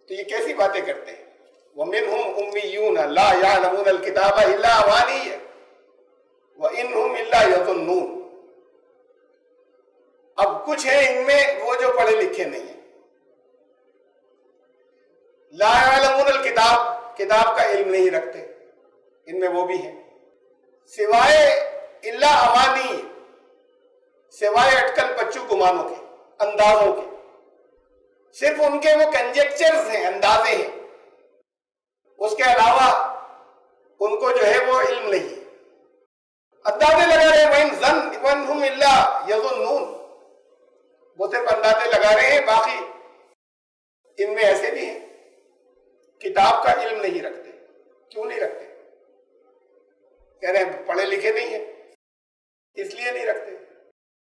तो ये कैसी बातें करते हैं? वमिनहुम उम्मियून ला यअलमूनल किताब इल्ला अमानिय व इनहुम इल्ला यज़ुन्नून। अब कुछ है इनमें वो जो पढ़े लिखे नहीं है। ला यअलमूनल किताब, किताब का इल्म नहीं रखते, इनमें वो भी है। सिवाय इल्ला अमानी, सिवाय अटकल पच्चू गुमानों के, अंदाजों के, सिर्फ उनके वो कंजेक्चर्स हैं, अंदाजे हैं, उसके अलावा उनको जो है वो इल्म नहीं है। अंदाजे लगा रहे हैं, वनहुम इल्ला यज़ुन्नून, वो सिर्फ अंदाजे लगा रहे हैं, बाकी इनमें ऐसे भी हैं किताब का इल्म नहीं रखते। क्यों नहीं रखते? कह रहे हैं पढ़े लिखे नहीं है इसलिए नहीं रखते।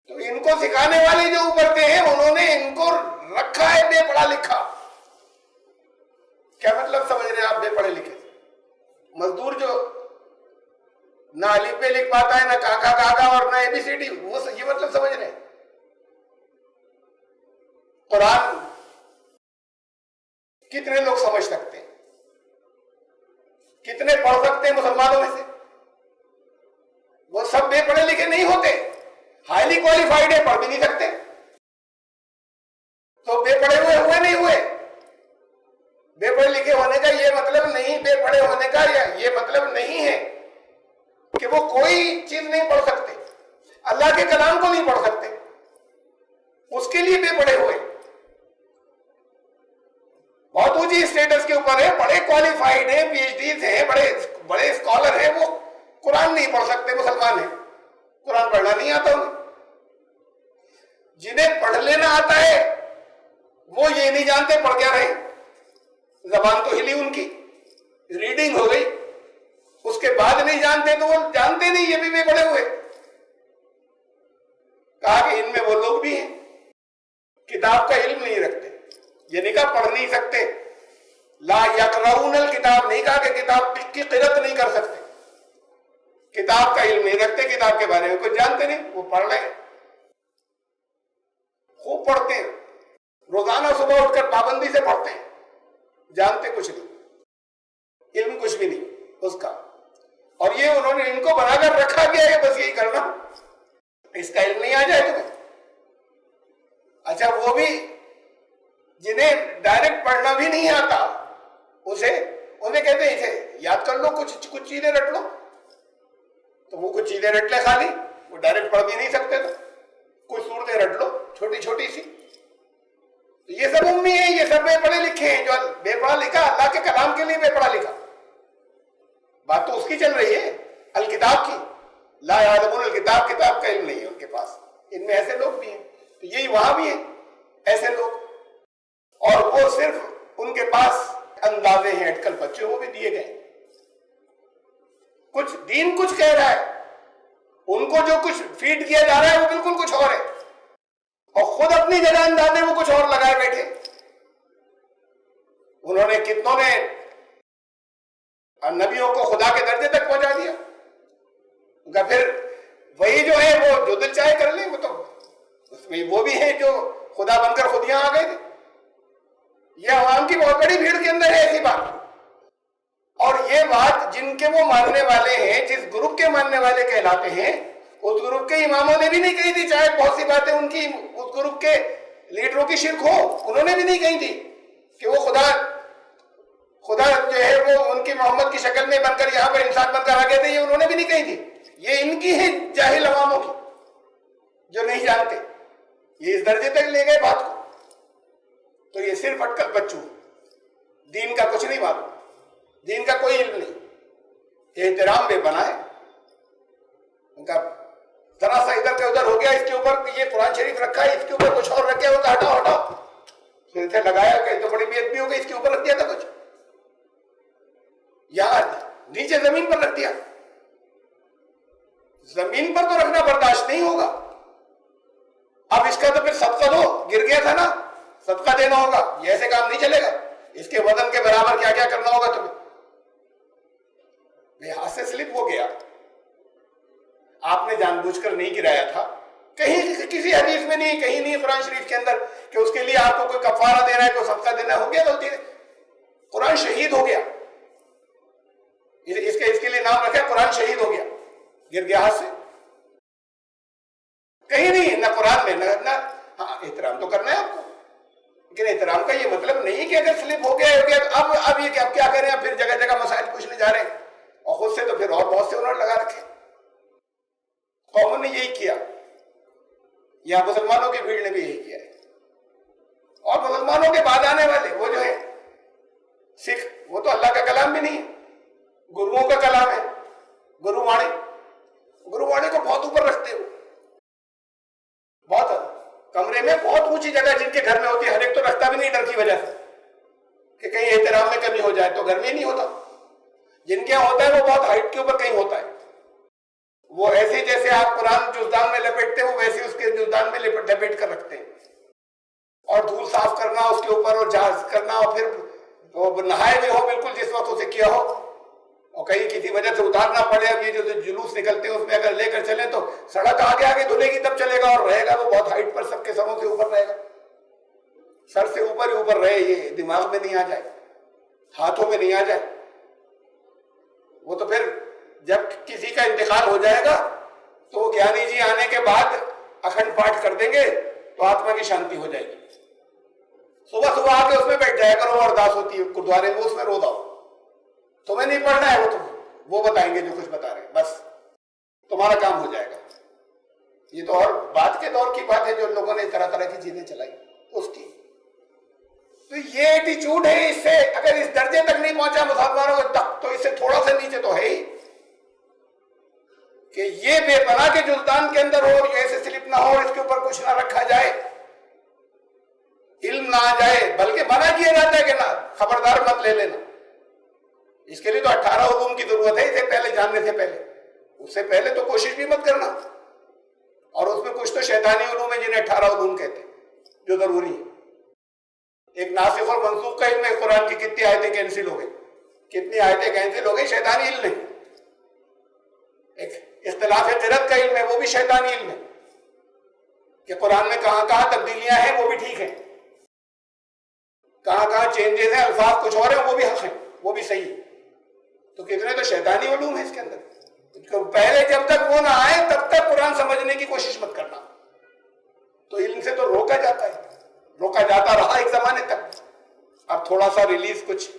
तो इनको सिखाने वाले जो ऊपर थे हैं उन्होंने इनको रखा है बेपढ़ा लिखा। क्या मतलब समझ रहे हैं आप बेपढ़े लिखे? मजदूर जो ना अलिफ पे लिख पाता है, ना काका काका और ना एबीसीडी, वो ये मतलब समझ रहे हैं? कुरान कितने लोग समझ सकते हैं? कितने पढ़ सकते हैं मुसलमानों में से? वो सब बेपढ़े लिखे नहीं होते, हाईली क्वालिफाइड है, पढ़ भी नहीं सकते। तो बेपढ़े हुए नहीं हुए। बेपढ़े लिखे होने का ये मतलब नहीं, बेपढ़े होने का ये मतलब नहीं है कि वो कोई चीज नहीं पढ़ सकते, अल्लाह के कलाम को नहीं पढ़ सकते, उसके लिए बेपढ़े हुए। बहुत ऊंची स्टेटस के ऊपर है, बड़े क्वालिफाइड है, पीएचडी है, बड़े स्कॉलर है, वो कुरान नहीं पढ़ सकते, मुसलमान है, कुरान पढ़ना नहीं आता उन्हें। जिन्हें पढ़ लेना आता है वो ये नहीं जानते पढ़ क्या रहे, जबान तो हिली उनकी, रीडिंग हो गई, उसके बाद नहीं जानते तो वो जानते नहीं, ये भी बड़े हुए। कहा कि इनमें वो लोग भी हैं किताब का इल्म नहीं रखते, ये नहीं कहा पढ़ नहीं सकते, ला यक़रऊनल किताब नहीं कहा कि किताब की क़िरात नहीं कर सकते, किताब का इल्म नहीं रखते, किताब के बारे में कुछ जानते नहीं, वो पढ़ रहे, खूब पढ़ते हैं, रोजाना सुबह उठकर पाबंदी से पढ़ते हैं, जानते कुछ नहीं, इल्म कुछ भी नहीं उसका। और ये उन्होंने इनको बनाकर रखा गया है, बस यही करना, इसका इल्म नहीं आ जाए तुम्हें। अच्छा, वो भी जिन्हें डायरेक्ट पढ़ना भी नहीं आता, उन्हें कहते हैं इसे याद कर लो, कुछ चीजें रट लो, तो वो कुछ चीजें रट ले खाली, वो डायरेक्ट पढ़ भी नहीं सकते, तो कुछ सूरतें रट लो छोटी छोटी सी। तो ये सब उम्मी है, ये सब बेपढ़े लिखे हैं, जो बेपढ़ा लिखा अल्लाह के कलाम के लिए बेपढ़ा लिखा। बात तो उसकी चल रही है, अल किताब की, ला यअलमूनल किताब, किताब का इल्म नहीं है उनके पास। इनमें ऐसे लोग भी हैं, तो यही वहां भी है ऐसे लोग, और वो सिर्फ उनके पास अंदाजे हैं, अटकल बच्चे वो भी दिए गए। कुछ दीन कुछ कह रहा है, उनको जो कुछ फीड किया जा रहा है वो बिल्कुल कुछ और है, और खुद अपनी जगह अंदाजे वो कुछ और लगाए बैठे। उन्होंने कितनों ने नबियों को खुदा के दर्जे तक पहुंचा दिया, उनका फिर वही जो है वो जो दिल चाहे कर ले, वो तो उसमें वो भी है जो खुदा बनकर खुद यहां आ गए थे। ये अवाम की बहुत बड़ी भीड़ के अंदर है ऐसी बात, और ये बात जिनके वो मानने वाले हैं, जिस ग्रुप के मानने वाले कहलाते हैं, उस ग्रुप के इमामों ने भी नहीं कही थी, चाहे बहुत सी बातें उनकी उस ग्रुप के लीडरों की शिरक हो, उन्होंने भी नहीं कही थी कि वो खुदा जो है वो उनकी मोहम्मद की शक्ल में बनकर यहां पर इंसान बनकर आ गए थे, ये उन्होंने भी नहीं कही थी। ये इनकी है जाहिल अवामों की, जो नहीं जानते, ये इस दर्जे तक ले गए बात को। तो ये सिर्फ अटकल बच्चू, दीन का कुछ नहीं मालूम, दीन का कोई इल्म नहीं, एहतराम बेपना है उनका। जरा सा इधर का उधर हो गया, इसके ऊपर ये कुरान शरीफ रखा है, इसके ऊपर कुछ और रख गया, होता हटाओ हटाओ, फिर से लगाया तो बड़ी बेइज्जती हो गई, इसके ऊपर रख दिया था कुछ, यार नीचे जमीन पर रख दिया। जमीन पर तो रखना बर्दाश्त नहीं होगा। अब इसका तो फिर सदका दो, गिर गया था ना, सदका देना होगा, ये ऐसे काम नहीं चलेगा, इसके वजन के बराबर क्या क्या करना होगा तुम्हें। हाथ से स्लिप हो गया, आपने जानबूझकर नहीं गिराया था, कहीं किसी हदीस में नहीं, कहीं नहीं कुरान शरीफ के अंदर कि उसके लिए आपको कोई कफारा देना है, कोई सदका देना, हो गया गलती, कुरान शहीद हो गया, इसके लिए नाम रखा कुरान शहीद हो गया, गिर गया हाथ से। कहीं नहीं, ना कुरान में ना हाँ एहतराम तो करना है आपको, लेकिन एहतराम का ये मतलब नहीं कि अगर स्लिप हो गया तो अब ये क्या करें, फिर जगह जगह मसाइल पूछने जा रहे हैं, और खुद से तो फिर और बहुत से उन्होंने लगा रखे। कौमों ने यही किया, या मुसलमानों की भीड़ ने भी यही किया है। और मुसलमानों के बाद आने वाले वो जो है सिख, वो तो अल्लाह का कलाम भी नहीं है, गुरुओं का कलाम है, गुरुवाणी को बहुत ऊपर रखते हो, बहुत कमरे में बहुत ऊंची जगह जिनके घर में होती है, हर एक तो रखता भी नहीं डर की वजह से कि कहीं एहतराम में कमी हो जाए, तो घर में नहीं होता। जिनके यहां होता है वो बहुत हाइट के ऊपर कहीं होता है, वो ऐसे जैसे आप कुरान जुज़दान में लपेटते हो वैसे उसके जुज़दान में लपेट कर रखते हैं, और धूल साफ करना उसके ऊपर और जांच करना, और फिर वो नहाए भी हो बिल्कुल जिस वक्त उसे किया हो, और कहीं किसी वजह से उतारना पड़े, अब ये जो जुलूस निकलते हैं उसमें अगर लेकर चले तो सड़क आगे आगे धुलेगी तब चलेगा, और रहेगा वो बहुत हाइट पर, सबके सरों से ऊपर रहेगा, सर से ऊपर ही ऊपर रहे, ये दिमाग में नहीं आ जाए, हाथों में नहीं आ जाए। वो तो फिर जब किसी का इंतकाल हो जाएगा तो ज्ञानी जी आने के बाद अखंड पाठ कर देंगे तो आत्मा की शांति हो जाएगी। सुबह सुबह आके उसमें बैठ जाया करो, अरदास होती है गुरुद्वारे में, उसमें रो दो, तुम्हें नहीं पढ़ना है, वो बताएंगे जो कुछ बता रहे हैं, बस तुम्हारा काम हो जाएगा। ये तो और बात के दौर की बात है जो लोगों ने तरह तरह की चीजें चलाई उसकी। तो ये एटीट्यूड है, इससे अगर इस दर्जे तक नहीं पहुंचा मुसलमानों को तक, तो इससे थोड़ा सा नीचे तो है ही कि ये बेपनाह के जुल्तान के अंदर हो, ऐसे स्लिप ना हो, इसके ऊपर कुछ ना रखा जाए, इल्म ना आ जाए, बल्कि मना किया जाता है कि ना खबरदार मत ले लेना। इसके लिए तो 18 उलूम की जरूरत है, इसे पहले जानने से पहले, उससे पहले तो कोशिश भी मत करना। और उसमें कुछ तो शैतानी उलूम है जिन्हें 18 उलूम कहते हैं, जो जरूरी है। एक नासिख और मंसूख का इल्म है, कुरान की कितनी आयतें कैंसिल हो गई, कितनी आयतें कैंसिल हो गई, शैतानी इल्म है। एक इख्तिलाफ क़िरात का इल्म है, वो भी शैतानी इल्म है कि कुरान में कहां कहां तब्दीलियां हैं वो भी ठीक है, कहां कहां चेंजेस हैं, अल्फाज कुछ और है वो भी हक है, वो भी सही है। तो कितने तो शैतानी उलूम है इसके अंदर। तो पहले जब तक वो ना आए तब तक कुरान समझने की कोशिश मत करना। तो इल्म से तो रोका जाता है, रोका जाता रहा एक जमाने तक। अब थोड़ा सा रिलीज, कुछ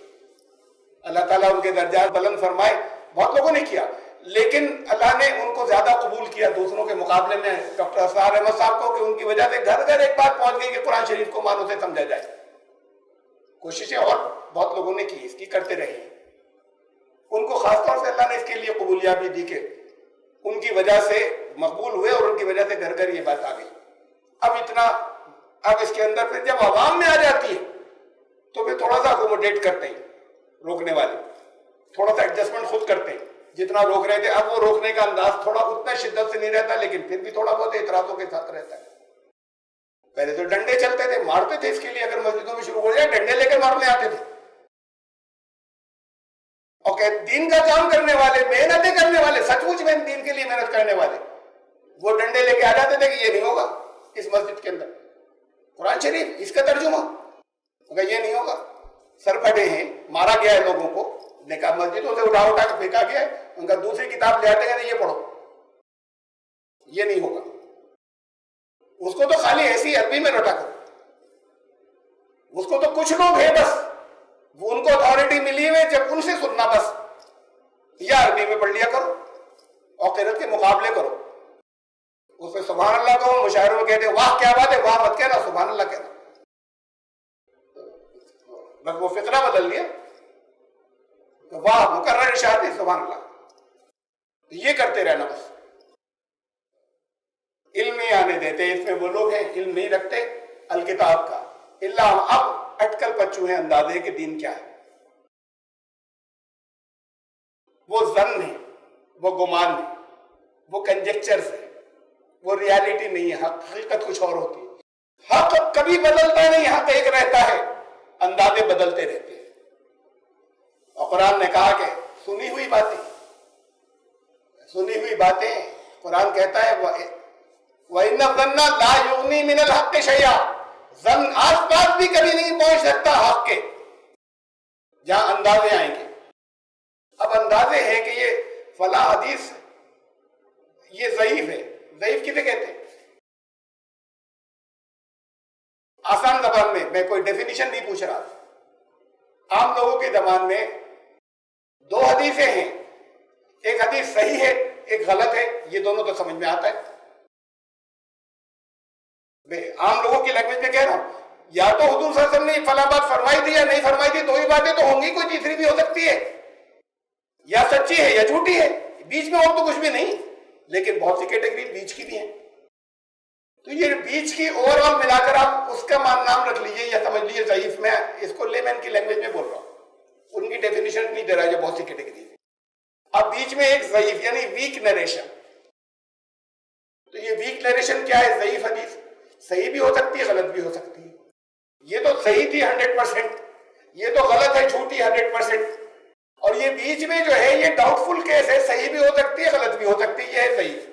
अल्लाह ताला उनके दर्जात बुलंद फरमाए, बहुत लोगों ने किया, लेकिन अल्लाह ने उनको ज्यादा कबूल किया दूसरों के मुकाबले में, डॉक्टर असरार अहमद साहब को, कि उनकी वजह से घर घर एक बात पहुंच गई कि कुरान शरीफ को मानो से समझा जाए। कोशिशें और बहुत लोगों ने की, इसकी करते रहे, उनको खासतौर से अल्लाह ने इसके लिए कबूलियत भी दी कि उनकी वजह से मकबूल हुए और उनकी वजह से घर घर ये बात आ गई। अब इतना, अब इसके अंदर फिर जब आवाम में आ जाती है तो फिर थोड़ा सा अकोमोडेट करते हैं रोकने वाले, थोड़ा सा एडजस्टमेंट खुद करते हैं, जितना रोक रहे थे अब वो रोकने का अंदाज थोड़ा उतना शिद्दत से नहीं रहता, लेकिन फिर भी थोड़ा बहुत एतराजों के साथ रहता है। पहले तो डंडे चलते थे, मारते थे, इसके लिए अगर मस्जिदों में शुरू हो जाए डंडे लेकर मारने आते थे। और दीन का काम करने वाले, मेहनतें करने वाले, सचमुच में दीन के लिए मेहनत करने वाले, वो डंडे लेके आ जाते थे कि ये नहीं होगा इस मस्जिद के अंदर, कुरान शरीफ इसका तर्जुमा, ये नहीं होगा। सर फटे हैं, मारा गया है लोगों को, देखा मस्जिदों से उठा उठा के फेंका गया है, उनका दूसरी किताब ले आते हैं, ये पढ़ो, ये नहीं होगा। उसको तो खाली ऐसी अरबी में रटा करो, उसको तो कुछ लोग हैं बस, वो उनको अथॉरिटी मिली है, जब उनसे सुनना बस, या अरबी में पढ़ लिया करो और क़िरात के मुकाबले करो, उसमें सुभान अल्लाह कहो, मुशायरों में कहते वाह क्या बात है, वाह मत कहना, सुभान अल्लाह कहना, बस वो फिक्रा बदल लिया, तो वाह मुकर्रर इशारे सुभान अल्लाह, तो ये करते रहना बस। इल्म नहीं आने देते, इसमें वो लोग हैं इल्म नहीं रखते अल किताब का, इल्ला अब अटकल पच्चू है अंदाजे कि दीन क्या है। वो जन्न है, वो गुमान है, वो कंजेक्चर्स है, वो रियलिटी नहीं है, हकीकत कुछ और होती है। हक कभी बदलता नहीं, हक एक रहता है, अंदाजे बदलते रहते हैं। और कुरान ने कहा कि सुनी हुई बातें कुरान कहता है वइन्ना ज़न्ना ला युगनी मिनल हक़्क़ि शैआ, जन आस पास भी कभी नहीं पहुंच सकता हक के। जहां अंदाजे आएंगे। अब अंदाजे हैं कि ये फला हदीस ये ज़ईफ है। ज़ईफ किसे कहते हैं? आसान ज़बान में, मैं कोई डेफिनेशन नहीं पूछ रहा, आम लोगों की ज़बान में दो हदीसें हैं, एक हदीस सही है, एक गलत है, ये दोनों तो समझ में आता है। मैं आम लोगों की लैंग्वेज में कह रहा हूं, या तो हुजूर सल्लल्लाहु अलैहि वसल्लम ने फला बात फरमाई थी या नहीं फरमाई थी, दो ही बातें तो होंगी, कोई तीसरी भी हो सकती है, या सच्ची है या झूठी है, बीच में और तो कुछ भी नहीं। लेकिन बहुत सी कैटेगरी बीच की भी है, तो ये बीच की ओवरऑल मिलाकर आप उसका नाम रख लीजिए या समझ लीजिए ज़ईफ। मैं इसको लेमैन की लैंग्वेज में बोल रहा हूं, उनकी डेफिनेशन नहीं दे रहा है जो बहुत सी कैटेगरी है। अब बीच में एक ज़ईफ यानी वीक नरेशन, तो ये वीक नरेशन क्या है? ज़ईफ हदीस सही भी हो सकती है, गलत भी हो सकती है। ये तो सही थी 100%, ये तो गलत है, झूठी 100%, और ये बीच में जो है ये डाउटफुल केस है, सही भी हो सकती है, गलत भी हो सकती है, ये है ज़ईफ।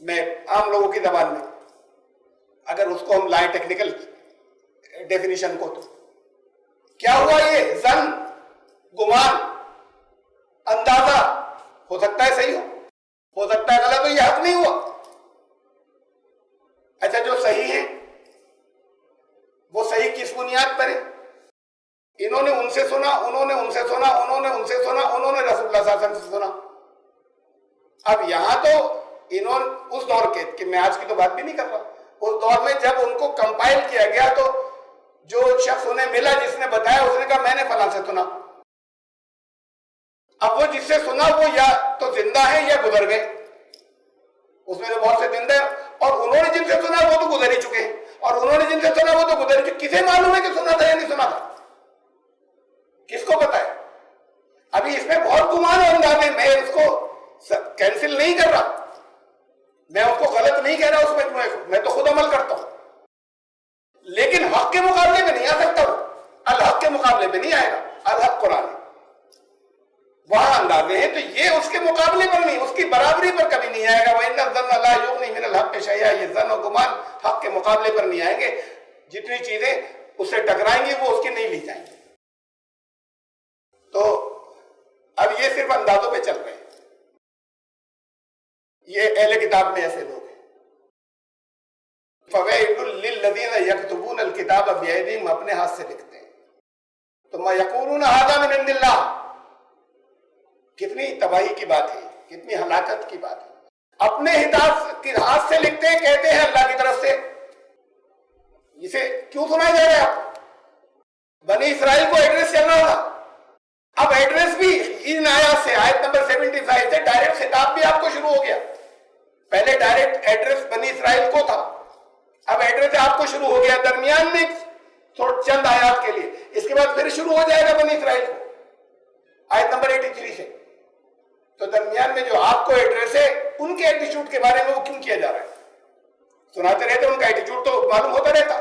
मैं आम लोगों की जबान में अगर उसको हम लाए टेक्निकल डेफिनेशन को, तो क्या हुआ? ये जन, गुमान, अंदाजा, हो सकता है सही हो सकता है गलत हो, ये हक नहीं हुआ। अच्छा, जो सही है वो सही किस बुनियाद पर है? इन्होंने उनसे सुना, उन्होंने उनसे सुना, उन्होंने उनसे सुना, उन्होंने रसूलुल्लाह सल्लल्लाहु अलैहि वसल्लम से सुना। अब यहां तो इन्होंने उस दौर के, कि मैं आज की तो बात भी नहीं कर रहा, उस दौर में जब उनको कंपाइल किया गया तो जो शख्स उन्हें मिला, जिसने बताया, उसने कहा मैंने फलां से सुना। अब वो जिससे सुना वो या तो जिंदा है या गुजर गए, उसमें तो बहुत से जिंदा है, और उन्होंने जिनसे सुना वो तो गुजर ही चुके हैं, और उन्होंने जिनसे सुना वो तो गुजर चुके। किसे मालूम है कि सुना था या नहीं सुना था? किसको पता है? अभी इसमें बहुत गुमान है अंदाज में, मैं उसको कैंसिल नहीं कर रहा, मैं उसको गलत नहीं कह रहा उस मजमूए को, मैं तो खुद अमल करता हूं, लेकिन हक के मुकाबले में नहीं आ सकता वो, अल हक के मुकाबले में नहीं आएगा। अल हक कुरान है, वहां अंदाजे हैं, तो ये उसके मुकाबले पर नहीं, उसकी बराबरी पर कभी नहीं आएगा। वह इन्ना ज़न्न ला युग़नी मिनल हक़्क़ि शैअन, ये ज़न्न और गुमान हक के मुकाबले पर नहीं आएंगे। जितनी चीजें उससे टकराएंगी वो उसकी नहीं ली जाएंगी। तो अब ये सिर्फ अंदाजों पे चल रहे हैं, ये अहले किताब में ऐसे लोग हैं। फ़वैलुल लिल्लज़ीना यक्तुबूनल किताब बिअयदीहिम, अपने हाथ से लिखते हैं, तो यक़ूलूना हाज़ा मिन इंदिल्लाह, कितनी तबाही की बात है, कितनी हलाकत की बात है। अपने हाथ से लिखते हैं, कहते हैं अल्लाह की तरफ से। इसे क्यों सुनाया जा रहा है आपको? बनी इसराइल को एड्रेस चल रहा था, अब एड्रेस भी इन आयत से, आयत नंबर 75 से डायरेक्ट खिताब भी आपको शुरू हो गया। पहले डायरेक्ट एड्रेस बनी इसराइल को था, अब एड्रेस आपको शुरू हो गया दरमियान में चंद आयत के लिए, इसके बाद फिर शुरू हो जाएगा बनी इसराइल को आयत नंबर 83 से। तो दरमियान में जो आपको एड्रेस है, उनके एटीट्यूड के बारे में वो क्यों किया जा रहा है? सुनाते रहते, उनका एटीट्यूड तो मालूम होता रहता।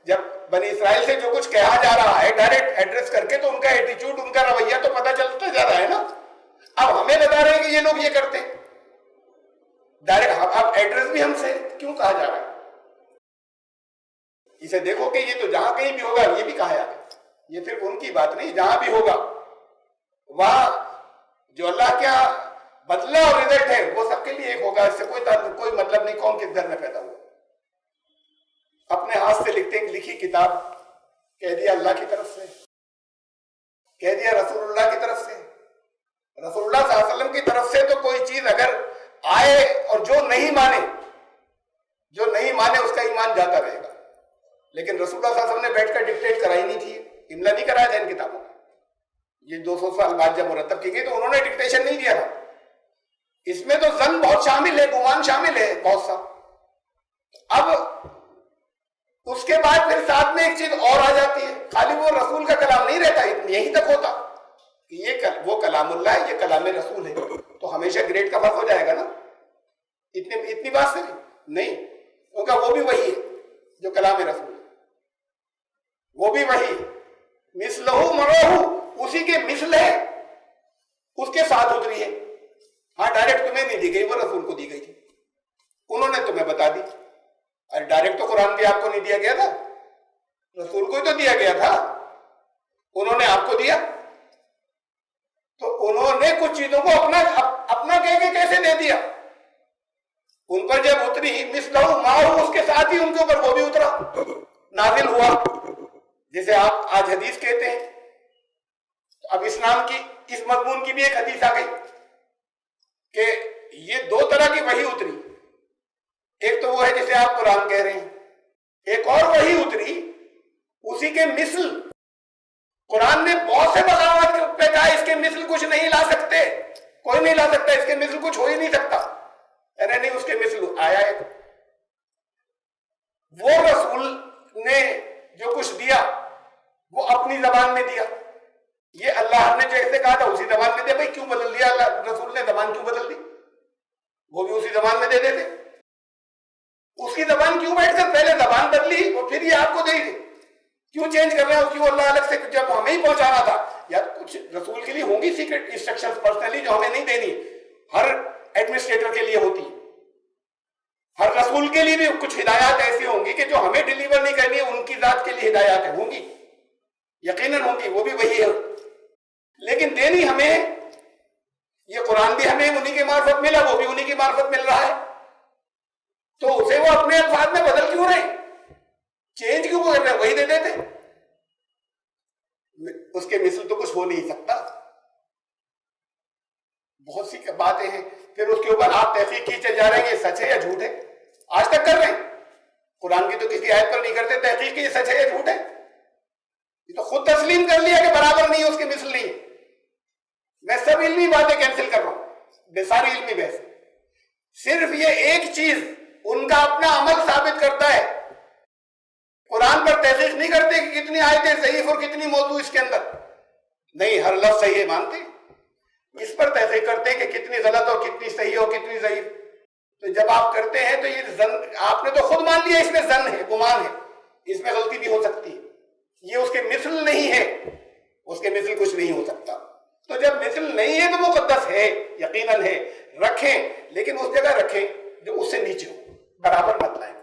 जब बनी इसराइल से जो कुछ कहा जा रहा है डायरेक्ट एड्रेस करके, तो उनका एटीट्यूड, उनका रवैया तो पता चलता जा रहा है ना। अब हमें बता रहे हैं कि ये लोग ये करते हैं डायरेक्ट, अब एड्रेस भी हमसे क्यों कहा जा रहा है? इसे देखो कि ये तो जहां कहीं भी होगा, ये भी कहा है, ये सिर्फ उनकी बात नहीं, जहां भी होगा वहां जो अल्लाह क्या बदला और रिजल्ट है वो सबके लिए एक होगा। इससे कोई मतलब नहीं कौन किस घर में पैदा हुआ। अपने हाथ से लिखते हैं, लिखी किताब कह दिया अल्लाह की तरफ से, कह दिया रसूलुल्लाह की तरफ से। रसूलुल्लाह सल्लल्लाहु अलैहि वसल्लम की तरफ से तो कोई चीज अगर आए और जो नहीं माने उसका ईमान जाता रहेगा। लेकिन रसूलुल्लाह सल्लल्लाहु अलैहि वसल्लम ने बैठकर डिक्टेट कराई नहीं थी, इमला नहीं कराया था इन किताबों में। ये 200 साल बाद जब मुरतब की गई तो उन्होंने डिक्टेशन नहीं दिया था। इसमें तो जन बहुत शामिल है, गुमान शामिल है बहुत सा। अब उसके बाद फिर साथ में एक चीज और आ जाती है, खाली वो रसूल का कलाम नहीं रहता, यहीं तक होता कि ये वो कलामुल्लाह है, ये कलाम रसूल है, तो हमेशा ग्रेड का फर्क हो जाएगा ना। इतनी बात से नहीं, उनका वो भी वही है जो कलाम रसूल है, वो भी वही मिसलहू मरोहू, उसी के मिसल है, उसके साथ उतरी है। हाँ, डायरेक्ट तुम्हें नहीं दी गई, वो रसूल को दी गई थी, उन्होंने तुम्हें बता दी। अरे डायरेक्ट तो कुरान भी आपको नहीं दिया गया था, रसूल को ही तो दिया गया था। उन्होंने आपको दिया, तो उन्होंने कुछ चीजों को अपना कह के कैसे दे दिया? उन पर जब उतरी मिसलहु माहू, उसके साथ ही उनके ऊपर वो भी उतरा, नाजिल हुआ, जिसे आप आज हदीस कहते हैं। तो अब इस्लाम की इस मजमून की भी एक हदीस आ गई कि ये दो तरह की वही उतरी। एक तो वो है जिसे आप कुरान कह रहे हैं, एक और वही उतरी उसी के मिसल। कुरान ने बहुत से मकामात पे कहा इसके मिसल कुछ नहीं ला सकते, कोई नहीं ला सकता, इसके मिसल कुछ हो ही नहीं सकता। अरे नहीं, उसके मिसल आया है। वो रसूल ने जो कुछ दिया वो अपनी जबान में दिया, ये अल्लाह ने जैसे कहा था उसी जबान में दे। भाई क्यों बदल दिया अल्लाह रसूल ने, जबान क्यों बदल दी? वो भी उसी जबान में दे देते। उसकी जबान क्यों बैठकर पहले जबान बदली और फिर ये आपको दे दी? क्यों चेंज कर रहे हो? क्यों अल्लाह अलग से जब हमें ही पहुंचाना था? या कुछ रसूल के लिए होंगी सीक्रेट इंस्ट्रक्शंस पर्सनली जो हमें नहीं देनी, हर एडमिनिस्ट्रेटर के लिए होती है। हर रसूल के लिए भी कुछ हिदायत ऐसी होंगी कि जो हमें डिलीवर नहीं करनी है, उनकी जात के लिए हिदायत होंगी, यकीनन होंगी, वो भी वही है। लेकिन देनी हमें, ये कुरान भी हमें उन्हीं के मार्फत मिला, वो भी उन्हीं की मार्फत मिल रहा है, तो उसे वो अपने अल्फाज में बदल क्यों रहे, चेंज क्यों कर रहे? वही दे देते। उसके मिसल तो कुछ हो नहीं सकता। बहुत सी बातें हैं, फिर उसके ऊपर आप तहकीक की चल जा रहे हैं ये सच है या झूठ है। आज तक कर रहे हैं, कुरान की तो किसी आयत पर नहीं करते तहकीक की ये सच है या झूठ है। ये तो खुद तस्लीम कर लिया कि बराबर नहीं है, उसके मिसल नहीं। मैं सब इल्मी बातें कैंसिल कर रहा हूं, बेसारी इल्मी बहस। सिर्फ ये एक चीज उनका अपना अमल साबित करता है। कुरान पर तहकीक नहीं करते कि कितनी आयतें ज़ईफ और कितनी मौजू इसके अंदर, नहीं, हर लफ्ज सही है मानते। इस पर तहकीक करते हैं कि कितनी गलत और कितनी सही और कितनी ज़ईफ। तो जब आप करते हैं तो ये जन, आपने तो खुद मान लिया इसमें जन है, गुमान है, इसमें गलती भी हो सकती है, ये उसके मिसल नहीं है, उसके मिसल कुछ नहीं हो सकता। तो जब मिसल नहीं है तो मुकद्दस है, यकीनन है, रखें, लेकिन उस जगह रखें जो उससे नीचे हो, बराबर मत लाएं।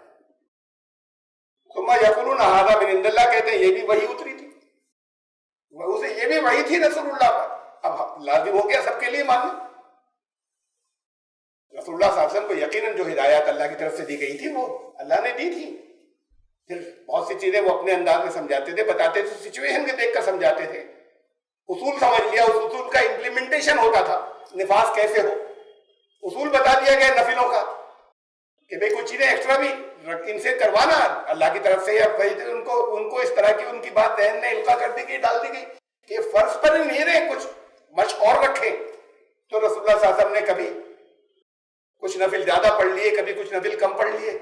तो यक़ूलून हाज़ा मिन इंदिल्लाह, कहते हैं ये भी वही उतरी थी, उसे ये भी वही थी रसूलुल्लाह पर। अब लाजिम हो गया सबके लिए मानना। रसूलुल्लाह सल्लल्लाहु अलैहि वसल्लम को यकीनन जो हिदायत अल्लाह की तरफ से दी गई थी वो अल्लाह ने दी थी। फिर बहुत सी चीजें वो अपने अंदाज में समझाते थे, बताते थे, सिचुएशन के देखकर समझाते थे। उसूल समझ लिया, उस उसूल का इम्प्लीमेंटेशन होता था, निफाज कैसे हो, उसूल बता दिया गया नफिलों का कि भाई कुछ चीजें एक्स्ट्रा भी इनसे करवाना अल्लाह की तरफ से, या उनको इस तरह की उनकी बात जहन में इल्का कर दी गई, डाल दी गई कि फर्ज पर ही नहीं रहे, कुछ मश और रखे। तो रसूलुल्लाह सल्लल्लाहु अलैहि वसल्लम ने कभी कुछ नफिल ज्यादा पढ़ लिए, कभी कुछ नफिल कम पढ़ लिए।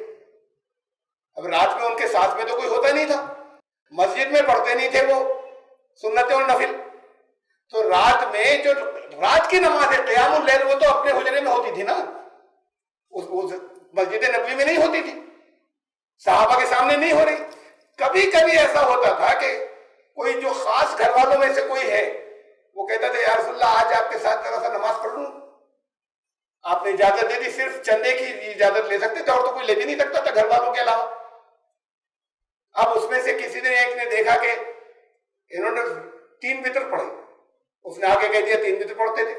अब रात में उनके साथ में तो कोई होता नहीं था, मस्जिद में पढ़ते नहीं थे वो सुन्नतें और नफिल। तो रात में जो रात की नमाज है क़ियामुल लैल, वो तो अपने हुजरे में होती थी ना, उस मस्जिद नबवी में नहीं होती थी, सहाबा के सामने नहीं हो रही। कभी कभी ऐसा होता था कि कोई जो खास घर वालों में से कोई है, वो कहता था या रसूलल्लाह आज आपके साथ जरा सा नमाज पढ़ लूं। आपने इजाजत दे दी, सिर्फ चंदे की इजाजत ले सकते थे और तो कोई ले भी नहीं सकता था घर वालों के अलावा। अब उसमें से किसी ने एक ने देखा कि इन्होंने 3 वितर पढ़े, उसने आगे कह दिया 3 वितर पढ़ते थे।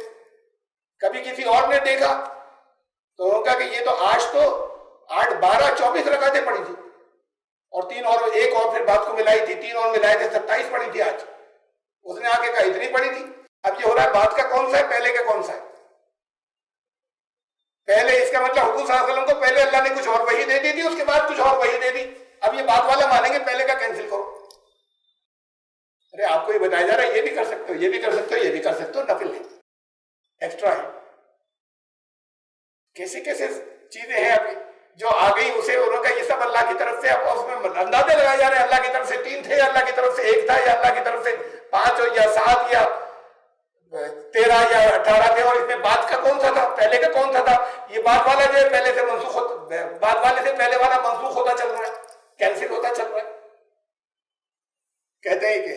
कभी किसी और ने देखा तो उन्होंने कहा कि ये तो आज तो 8, 12, 24 रकातें पढ़ी थी और 3 और एक और फिर बात को मिलाई थी, 3 और मिलाए थे 27 पढ़ी थी आज। उसने आगे कहा इतनी पढ़ी थी। अब ये हो रहा है बात का कौन सा है, पहले का कौन सा है? पहले इसका मतलब हुजूर सल्लल्लाहु अलैहि वसल्लम को पहले अल्लाह ने कुछ और वही दे दी थी, उसके बाद कुछ और वही दे दी। अब ये बात वाला मानेंगे पहले का कैंसिल करो। अरे आपको ये बताया जा रहा है ये भी कर सकते हो, ये भी कर सकते हो, ये भी कर सकते हो, नफिल है, एक्स्ट्रा है। कैसे कैसे चीजें हैं अभी जो आ गई, उसे उन्होंने कहा ये सब अल्लाह की तरफ से। अब उसमें अंदाजे लगाए जा रहे हैं, अल्लाह की तरफ से 3 थे, अल्लाह की तरफ से 1 था, या अल्लाह की तरफ से 5 या 7 या 13 या 18 थे, और इसमें बात का कौन सा था, पहले का कौन सा था? ये बात वाला जो है पहले से मनसूख होता, बात वाले से पहले वाला मनसूख होता चल रहा है, कैंसिल होता चल रहा है। कहते हैं कि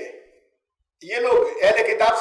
ये लोग अहले किताब